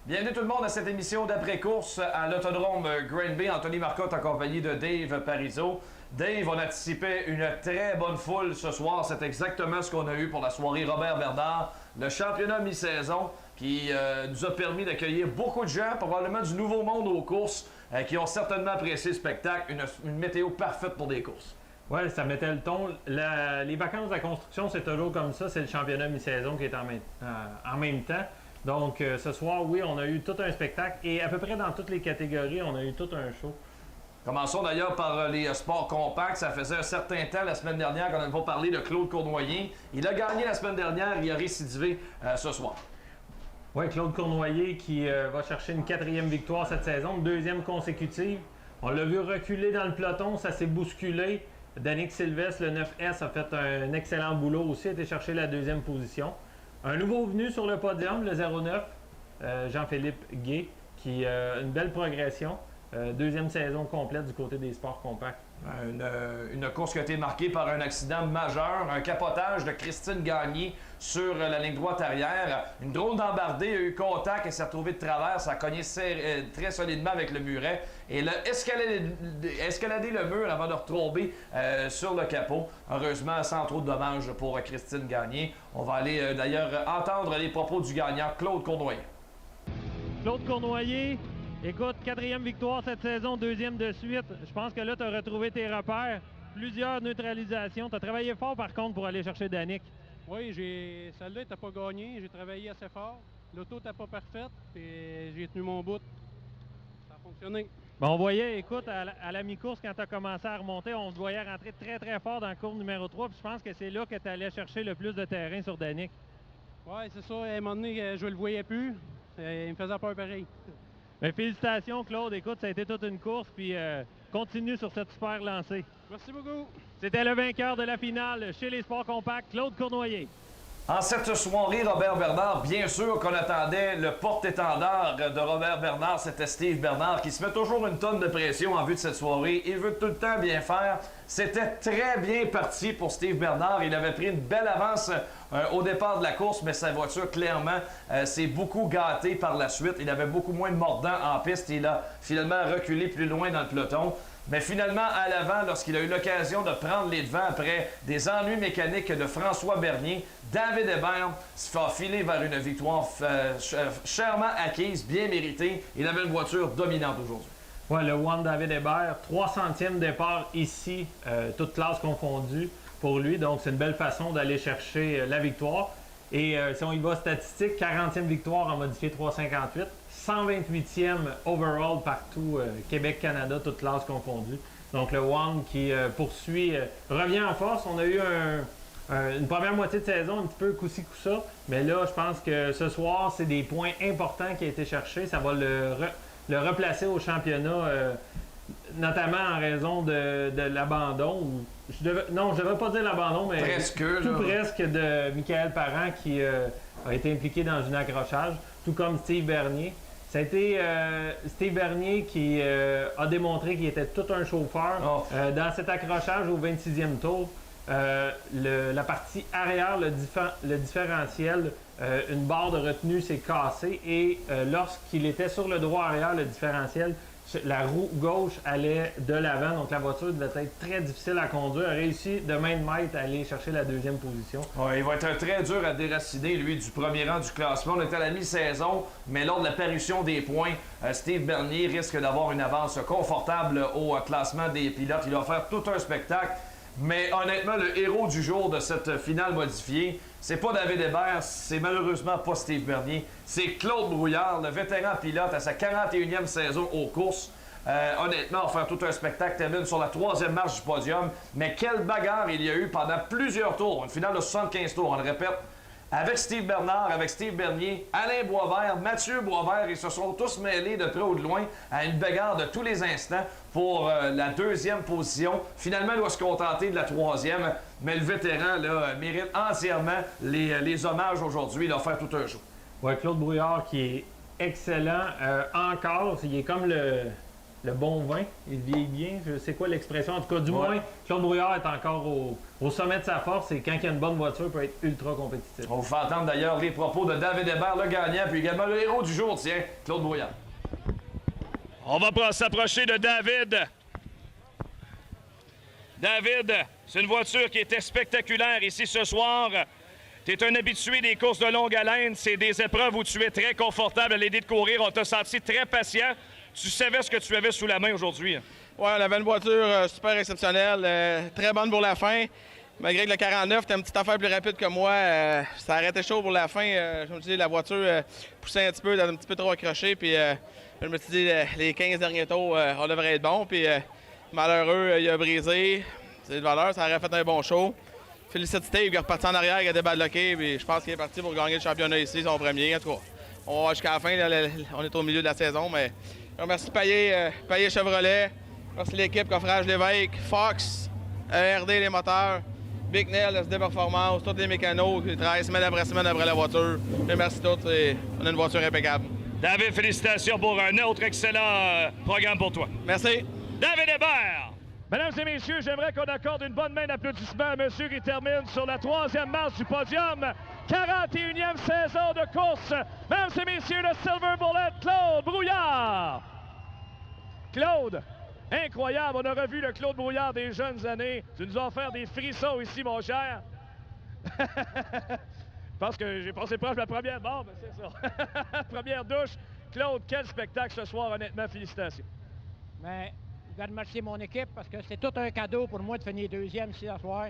Bienvenue tout le monde à cette émission d'après-course à l'Autodrome Granby. Anthony Marcotte en compagnie de Dave Parizeau. Dave, on anticipait une très bonne foule ce soir. C'est exactement ce qu'on a eu pour la soirée Robert Bernard. Le championnat mi-saison qui nous a permis d'accueillir beaucoup de gens, probablement du nouveau monde aux courses, qui ont certainement apprécié le spectacle. Une météo parfaite pour des courses. Oui, ça mettait le ton. Les vacances de la construction, c'est toujours comme ça. C'est le championnat mi-saison qui est en même temps. Donc, ce soir, oui, on a eu tout un spectacle et à peu près dans toutes les catégories, on a eu tout un show. Commençons d'ailleurs par les sports compacts. Ça faisait un certain temps, la semaine dernière, qu'on n'avait pas parlé de Claude Cournoyer. Il a gagné la semaine dernière, il a récidivé ce soir. Oui, Claude Cournoyer qui va chercher une 4e victoire cette saison, une 2e consécutive. On l'a vu reculer dans le peloton, ça s'est bousculé. Danick Sylvestre, le 9S, a fait un excellent boulot aussi, a été chercher la 2e position. Un nouveau venu sur le podium, le 09, Jean-Philippe Gay, qui a une belle progression. 2e saison complète du côté des sports compacts. Une course qui a été marquée par un accident majeur, un capotage de Christine Gagné sur la ligne droite arrière. Une drôle d'embardée, a eu contact et s'est retrouvée de travers. Ça a cogné très solidement avec le muret. Et elle a escaladé le mur avant de retomber sur le capot. Heureusement, sans trop de dommages pour Christine Gagné. On va aller d'ailleurs entendre les propos du gagnant, Claude Cournoyer. Claude Cournoyer, écoute, 4e victoire cette saison, 2e de suite. Je pense que là, tu as retrouvé tes repères. Plusieurs neutralisations. Tu as travaillé fort, par contre, pour aller chercher Danick. Oui, celle-là n'était pas gagnée. J'ai travaillé assez fort. L'auto n'était pas parfaite. Et j'ai tenu mon bout. Ça a fonctionné. Bon, on voyait, écoute, à la mi-course, quand tu as commencé à remonter, on te voyait rentrer très, très fort dans la courbe numéro 3. Puis je pense que c'est là que tu allais chercher le plus de terrain sur Danick. Oui, c'est ça. À un moment donné, je le voyais plus. Il me faisait peur pareil. Mais félicitations, Claude. Écoute, ça a été toute une course, puis continue sur cette super lancée. Merci beaucoup. C'était le vainqueur de la finale chez les sports compacts, Claude Cournoyer. En cette soirée, Robert Bernard, bien sûr qu'on attendait le porte-étendard de Robert Bernard, c'était Steve Bernard, qui se met toujours une tonne de pression en vue de cette soirée. Il veut tout le temps bien faire. C'était très bien parti pour Steve Bernard. Il avait pris une belle avance au départ de la course, mais sa voiture, clairement, s'est beaucoup gâtée par la suite. Il avait beaucoup moins de mordant en piste. Il a finalement reculé plus loin dans le peloton. Mais finalement, à l'avant, lorsqu'il a eu l'occasion de prendre les devants après des ennuis mécaniques de François Bernier, David Hébert se fait filer vers une victoire chèrement acquise, bien méritée. Il avait une voiture dominante aujourd'hui. Oui, le One David Hébert, 300e départ ici, toute classe confondue pour lui. Donc, c'est une belle façon d'aller chercher la victoire. Et si on y va statistique, 40e victoire en modifié 358. 128e overall partout, Québec-Canada, toute classe confondue. Donc le One qui poursuit, revient en force. On a eu une première moitié de saison un petit peu coup-ci coup-ça, mais là, je pense que ce soir, c'est des points importants qui ont été cherchés. Ça va le replacer au championnat, notamment en raison de l'abandon. Non, je ne devrais pas dire l'abandon, mais presque de Michael Parent qui a été impliqué dans un accrochage, tout comme Steve Bernier. Ça a été Steve Bernier qui a démontré qu'il était tout un chauffeur. Dans cet accrochage au 26e tour, la partie arrière, le différentiel, une barre de retenue s'est cassée et lorsqu'il était sur le droit arrière, le différentiel, la roue gauche allait de l'avant, donc la voiture devait être très difficile à conduire. Il a réussi de main de maître à aller chercher la 2e position. Ouais, il va être très dur à déraciner, lui, du premier rang du classement. On était à la mi-saison, mais lors de la parution des points, Steve Bernier risque d'avoir une avance confortable au classement des pilotes. Il va faire tout un spectacle. Mais honnêtement, le héros du jour de cette finale modifiée, c'est pas David Hébert, c'est malheureusement pas Steve Bernier, c'est Claude Brouillard, le vétéran pilote à sa 41e saison aux courses. Honnêtement, on va faire tout un spectacle, termine sur la 3e marche du podium. Mais quelle bagarre il y a eu pendant plusieurs tours, une finale de 75 tours, on le répète. Avec Steve Bernard, avec Steve Bernier, Alain Boisvert, Mathieu Boisvert, ils se sont tous mêlés de près ou de loin à une bagarre de tous les instants pour la 2e position. Finalement, il doit se contenter de la 3e, mais le vétéran là, mérite entièrement les hommages aujourd'hui. Il va faire tout un show. Oui, Claude Brouillard qui est excellent. Encore, il est comme le bon vin. Il vieillit bien. Je sais quoi l'expression. En tout cas, du moins, Claude Brouillard est encore au sommet de sa force et quand il y a une bonne voiture, il peut être ultra compétitif. On vous fait entendre d'ailleurs les propos de David Hébert, le gagnant, puis également le héros du jour, tiens, Claude Brouillard. On va s'approcher de David. David, c'est une voiture qui était spectaculaire ici ce soir. Tu es un habitué des courses de longue haleine. C'est des épreuves où tu es très confortable à l'aider de courir. On t'a senti très patient. Tu savais ce que tu avais sous la main aujourd'hui. Oui, on avait une voiture super exceptionnelle, très bonne pour la fin. Malgré que le 49 était une petite affaire plus rapide que moi, ça arrêtait chaud pour la fin. Je me suis dit, la voiture poussait un petit peu, un petit peu trop accrochée. Puis je me suis dit, les 15 derniers tours, on devrait être bon. Puis malheureux, il a brisé. C'est de valeur, ça aurait fait un bon show. Félicite Steve, il est reparti en arrière, il a débadloqué. Puis je pense qu'il est parti pour gagner le championnat ici, son premier. En tout cas, on va jusqu'à la fin, là, on est au milieu de la saison. Mais je remercie Payet Chevrolet. Merci l'équipe, Coffrage Lévesque, Fox, RD les moteurs, Big Nell, SD Performance, tous les mécanos qui travaillent semaine après la voiture. Je remercie tous et on a une voiture impeccable. David, félicitations pour un autre excellent programme pour toi. Merci. David Hébert. Mesdames et messieurs, j'aimerais qu'on accorde une bonne main d'applaudissement à monsieur qui termine sur la 3e marche du podium. 41e saison de course. Mesdames et messieurs, le Silver Bullet, Claude Brouillard. Claude, incroyable. On a revu le Claude Brouillard des jeunes années. Tu nous as offert des frissons ici, mon cher. Je pense que j'ai passé proche de la première barre, mais c'est ça. Première douche. Claude, quel spectacle ce soir, honnêtement, félicitations. Mais je dois remercier mon équipe parce que c'est tout un cadeau pour moi de finir deuxième ici ce soir.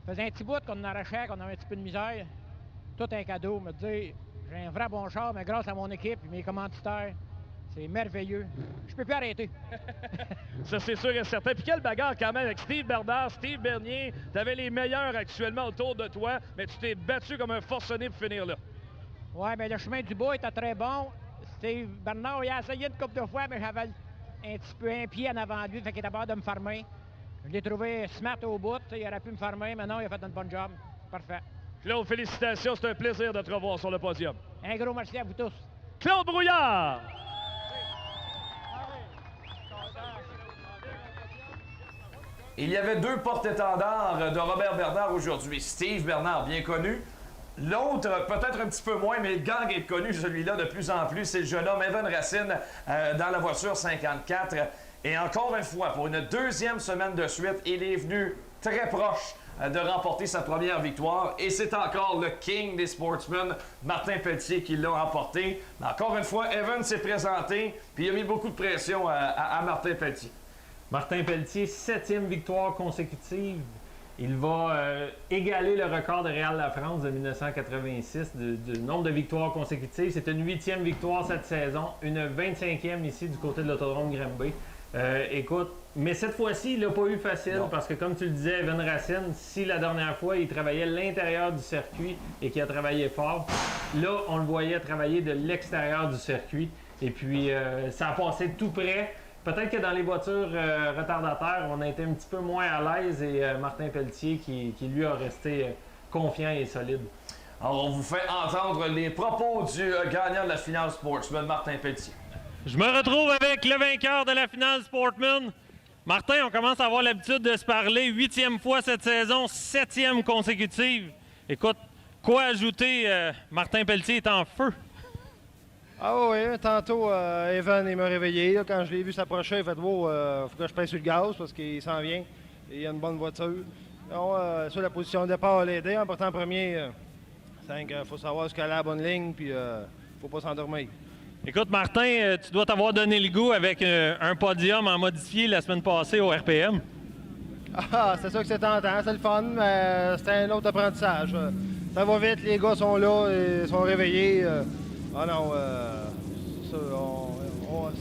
Ça faisait un petit bout qu'on arrachait, qu'on avait un petit peu de misère. Tout un cadeau, me dire, j'ai un vrai bon char, mais grâce à mon équipe et mes commanditaires, c'est merveilleux. Je peux plus arrêter. Ça, c'est sûr et certain. Puis quelle bagarre quand même avec Steve Bernard, Steve Bernier. Tu avais les meilleurs actuellement autour de toi, mais tu t'es battu comme un forcené pour finir là. Oui, mais le chemin du bas était très bon. Steve Bernard, il a essayé une couple de fois, mais j'avais un petit peu un pied en avant de lui, fait qu'il était capable de me farmer. Je l'ai trouvé smart au bout, il aurait pu me farmer, mais non, il a fait un bon job. Parfait. Claude, félicitations, c'est un plaisir de te revoir sur le podium. Un gros merci à vous tous. Claude Brouillard! Il y avait deux porte-étendards de Robert Bernard aujourd'hui. Steve Bernard, bien connu. L'autre, peut-être un petit peu moins, mais le gang est connu, celui-là, de plus en plus. C'est le jeune homme Evan Racine dans la voiture 54. Et encore une fois, pour une deuxième semaine de suite, il est venu très proche de remporter sa première victoire. Et c'est encore le king des sportsmen, Martin Pelletier, qui l'a remporté. Mais encore une fois, Evan s'est présenté, puis il a mis beaucoup de pression à Martin Pelletier. Martin Pelletier, 7e victoire consécutive. Il va égaler le record de Réal Lafrance de 1986 du nombre de victoires consécutives. C'est une 8e victoire cette saison, une 25e ici du côté de l'autodrome Granby. Écoute, mais cette fois-ci, il n'a pas eu facile parce que, comme tu le disais, Evan Racine, si la dernière fois, il travaillait l'intérieur du circuit et qu'il a travaillé fort, là, on le voyait travailler de l'extérieur du circuit. Et puis, ça a passé tout près. Peut-être que dans les voitures retardataires, on a été un petit peu moins à l'aise et Martin Pelletier qui lui a resté confiant et solide. Alors, on vous fait entendre les propos du gagnant de la finale Sportsman, Martin Pelletier. Je me retrouve avec le vainqueur de la finale Sportsman. Martin, on commence à avoir l'habitude de se parler. 8e fois cette saison, 7e consécutive. Écoute, quoi ajouter? Martin Pelletier est en feu. Ah oui, tantôt, Evan il m'a réveillé. Là, quand je l'ai vu s'approcher, il a fait « Wow, faut que je pèse sur le gaz parce qu'il s'en vient. Et il a une bonne voiture. » Sur la position de départ, elle a aidé. En partant premier, il faut savoir ce qu'elle a la bonne ligne, puis faut pas s'endormir. Écoute, Martin, tu dois t'avoir donné le goût avec un podium en modifié la semaine passée au RPM. Ah, c'est ça que c'est tentant, c'est le fun, mais c'était un autre apprentissage. Ça va vite, les gars sont là, ils sont réveillés. Ah non,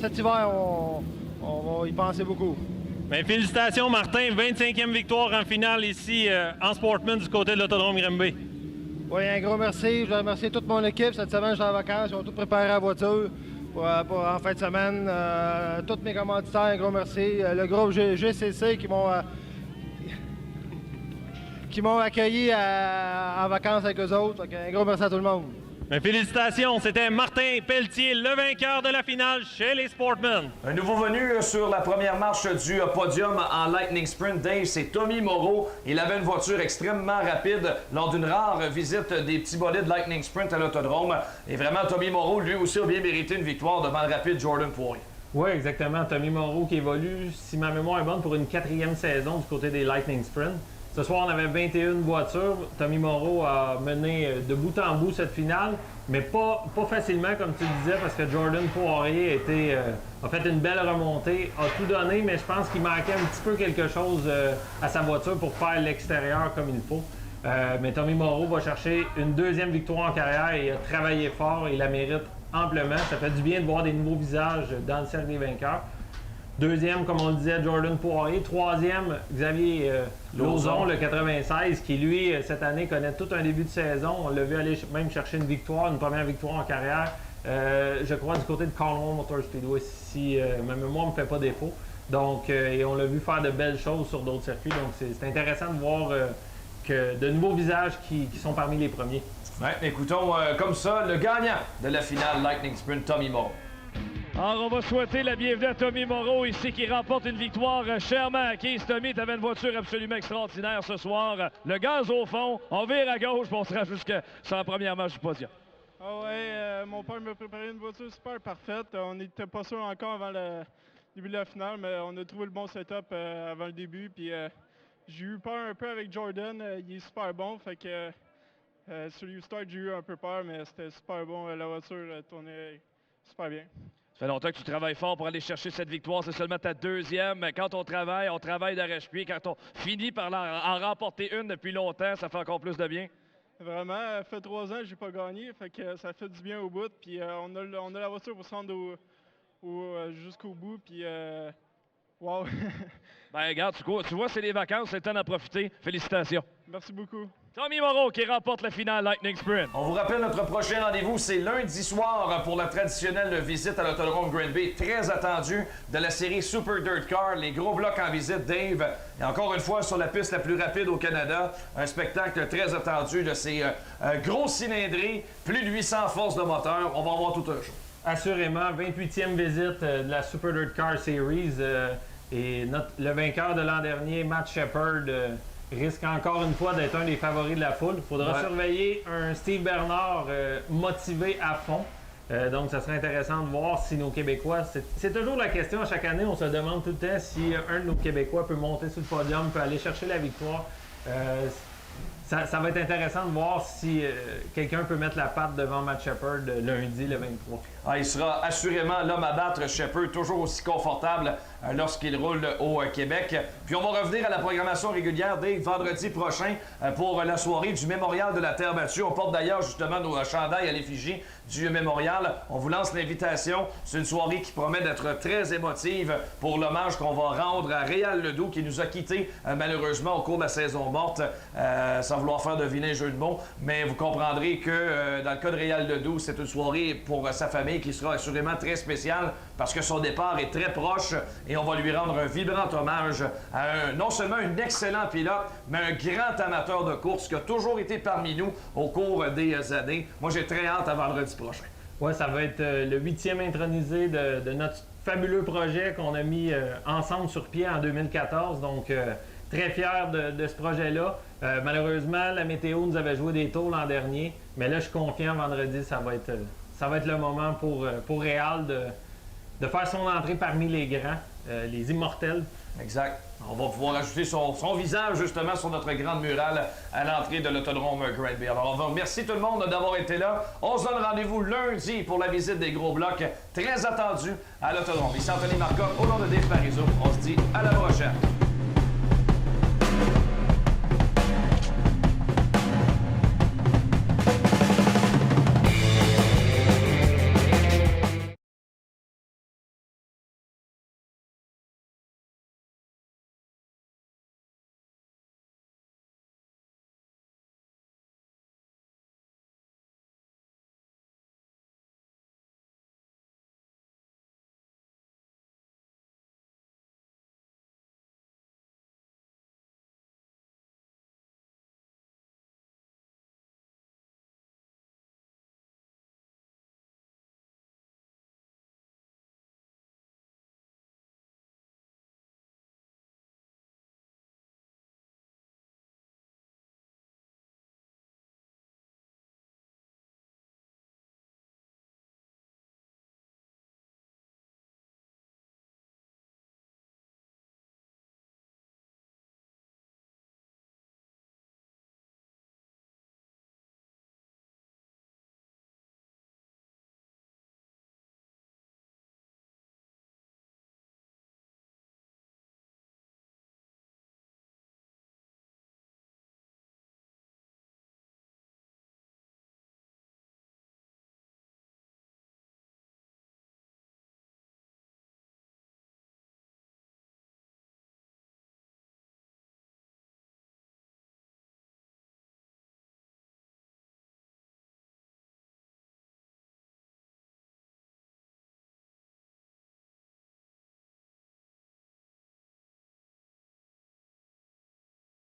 cet hiver, on va y penser beaucoup. Bien, félicitations, Martin. 25e victoire en finale ici en Sportsman du côté de l'autodrome Granby. Oui, un gros merci. Je veux remercier toute mon équipe. Cette semaine, je suis en vacances. Ils ont tout préparé la voiture pour en fin de semaine. Tous mes commanditaires, un gros merci. Le groupe GCC qui m'ont accueilli en vacances avec eux autres. Un gros merci à tout le monde. Mais félicitations, c'était Martin Pelletier, le vainqueur de la finale chez les Sportmen. Un nouveau venu sur la première marche du podium en Lightning Sprint, Dave, c'est Tommy Moreau. Il avait une voiture extrêmement rapide lors d'une rare visite des petits bolides Lightning Sprint à l'autodrome. Et vraiment, Tommy Moreau, lui aussi, a bien mérité une victoire devant le rapide Jordan Poirier. Oui, exactement. Tommy Moreau qui évolue, si ma mémoire est bonne, pour une 4e saison du côté des Lightning Sprint. Ce soir, on avait 21 voitures. Tommy Moreau a mené de bout en bout cette finale, mais pas facilement, comme tu le disais, parce que Jordan Poirier a fait une belle remontée, a tout donné, mais je pense qu'il manquait un petit peu quelque chose à sa voiture pour faire l'extérieur comme il faut. Mais Tommy Moreau va chercher une 2e victoire en carrière et a travaillé fort et la mérite amplement. Ça fait du bien de voir des nouveaux visages dans le cercle des vainqueurs. 2e, comme on le disait, Jordan Poirier. 3e, Xavier Lauzon, le 96, qui lui, cette année, connaît tout un début de saison. On l'a vu aller même chercher une première victoire en carrière. Je crois du côté de Cornwall Motor Speedway, si ma mémoire ne me fait pas défaut. Donc, et on l'a vu faire de belles choses sur d'autres circuits. Donc, c'est intéressant de voir que de nouveaux visages qui sont parmi les premiers. Ouais, écoutons comme ça le gagnant de la finale Lightning Sprint, Tommy Moreau. Alors, on va souhaiter la bienvenue à Tommy Moreau ici qui remporte une victoire chèrement acquise. Tommy, tu avais une voiture absolument extraordinaire ce soir. Le gaz au fond, on vire à gauche pour on sera jusqu'à la première marche du podium. Ah ouais, mon père m'a préparé une voiture super parfaite. On n'était pas sûr encore avant le début de la finale, mais on a trouvé le bon setup avant le début. Puis j'ai eu peur un peu avec Jordan, il est super bon. Fait que sur le start, j'ai eu un peu peur, mais c'était super bon. La voiture tournait super bien. Ça fait longtemps que tu travailles fort pour aller chercher cette victoire. C'est seulement ta 2e. Quand on travaille d'arrache-pied. Quand on finit par en remporter une depuis longtemps, ça fait encore plus de bien. Vraiment, ça fait 3 ans que j'ai pas gagné. Fait que ça fait du bien au bout. Puis on a la voiture pour se rendre jusqu'au bout. Puis wow! Ben regarde, tu vois, c'est les vacances, c'est le temps d'en profiter. Félicitations. Merci beaucoup. Tommy Moreau qui remporte la finale Lightning Sprint. On vous rappelle, notre prochain rendez-vous, c'est lundi soir pour la traditionnelle visite à l'autodrome Granby, très attendue, de la série Super Dirt Car, les gros blocs en visite, Dave. Et encore une fois, sur la piste la plus rapide au Canada, un spectacle très attendu de ces gros cylindrées, plus de 800 forces de moteur. On va en voir tout un jour. Assurément, 28e visite de la Super Dirt Car Series. Et le vainqueur de l'an dernier, Matt Shepard, risque encore une fois d'être un des favoris de la foule. Il faudra surveiller un Steve Bernard motivé à fond. Donc, ça serait intéressant de voir si nos Québécois... C'est toujours la question à chaque année. On se demande tout le temps si un de nos Québécois peut monter sur le podium, peut aller chercher la victoire. Ça va être intéressant de voir si quelqu'un peut mettre la patte devant Matt Shepard lundi, le 23. Ah, il sera assurément l'homme à battre, Shepard, toujours aussi confortable lorsqu'il roule au Québec. Puis on va revenir à la programmation régulière dès vendredi prochain pour la soirée du Mémorial de la Terre battue. On porte d'ailleurs justement nos chandails à l'effigie du Mémorial. On vous lance l'invitation. C'est une soirée qui promet d'être très émotive pour l'hommage qu'on va rendre à Réal Ledoux qui nous a quittés malheureusement au cours de la saison morte, sans vouloir faire de vilain jeu de mots. Mais vous comprendrez que dans le cas de Réal Ledoux, c'est une soirée pour sa famille qui sera assurément très spéciale parce que son départ est très proche et on va lui rendre un vibrant hommage à non seulement un excellent pilote, mais un grand amateur de course qui a toujours été parmi nous au cours des années. Moi, j'ai très hâte à vendredi prochain. Oui, ça va être le 8e intronisé de notre fabuleux projet qu'on a mis ensemble sur pied en 2014. Donc, très fiers de ce projet-là. Malheureusement, la météo nous avait joué des tours l'an dernier, mais là, je suis confiant, vendredi, ça va être le moment pour Réal de faire son entrée parmi les grands, les immortels. Exact. On va pouvoir ajouter son visage justement sur notre grande murale à l'entrée de l'autodrome Granby. Alors, on va remercier tout le monde d'avoir été là. On se donne rendez-vous lundi pour la visite des gros blocs, très attendue à l'autodrome. Ici Anthony Marcotte, au nom de Dave Parizeau. On se dit à la prochaine.